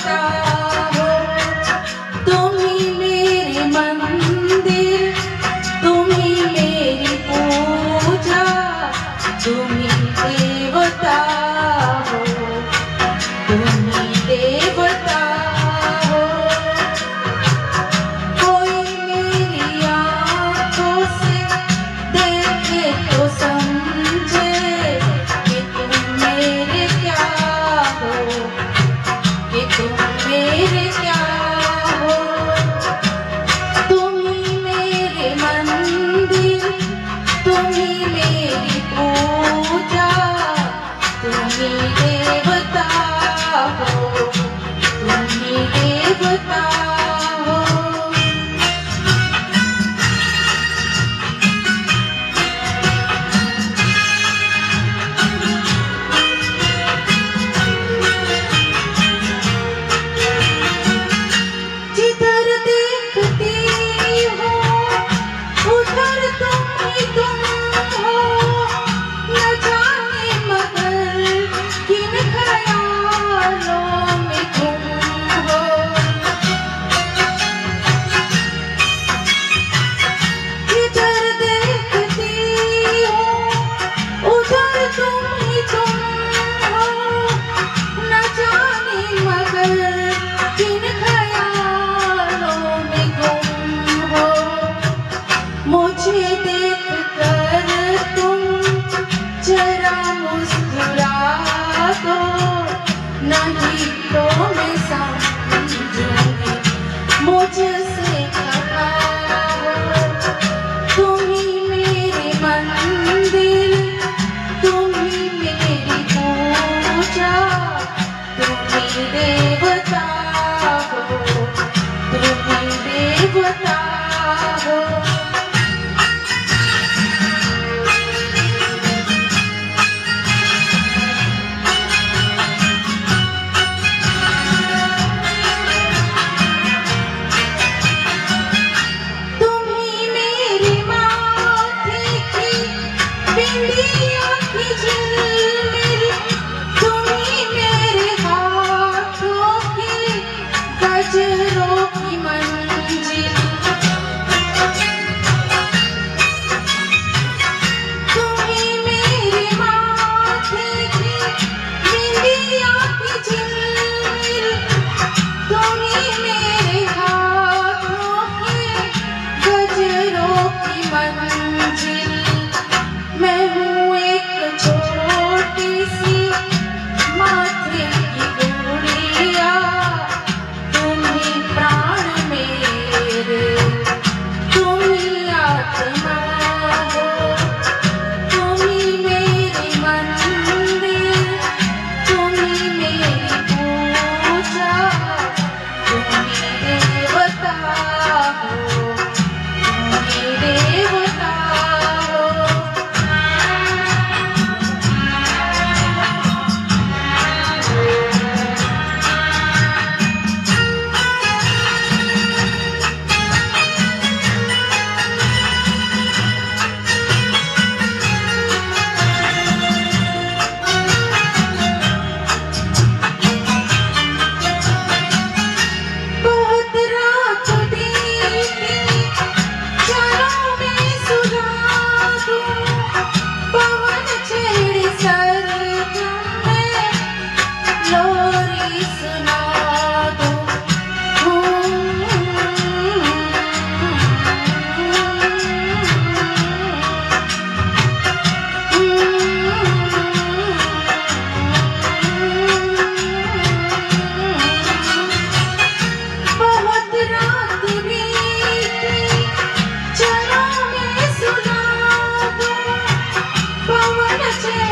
देवता हो, तुम ही मेरे मंदिर, तुम ही मेरी पूजा, तुम ही देवता हो, तुम ही देवता हो। कोई मेरी आँखों से देखे तो समझे कि तुम मेरे क्या हो, कि तुम मेरे क्या हो। तुम ही मेरे मंदिर, तुम ही मेरी पूजा, तुम ही देवता हो, तुम ही देवता हो। जिधर देखती हो उधर तुम ही तुम हो, न जाने मगर किन ख्यालों में तुम हो। जिधर देखती हो उधर तुम ही तुम हो, न जाने मगर किन ख्यालों में गुम हो। मुझे देखकर तुम जरा मुस्कुरा दो, नहीं तो मैं समझूंगी मुझसे खफा हो। तुम ही मेरे मंदिर, तुम ही मेरी पूजा, तुम ही देवता हो, तुम ही देवता हो। तुम ही मेरे माथे की बिंदिया की झिलमिल, तुम ही मेरे हाथों की गजरों की मंजिल। तुम ही मेरे माथे की बिंदिया की झिलमिल, तुम ही मेरे हाथों की गजरों की मंजिल। मैं हूँ एक छोटी सी माथे की गुड़िया, तुम ही प्राण मेरे, तुम ही आत्मा हो। तुम ही मेरी मंदिर, तुम ही मेरी पूजा, तुम ही देवता हो, तुम ही देवता हो। बहुत रात बीती, चलो मैं सुना दूं, पवन छेड़े सरगम में लोरी सुना दूं। बहुत रात बीती, चलो मैं सुना दूं, पवन छेड़े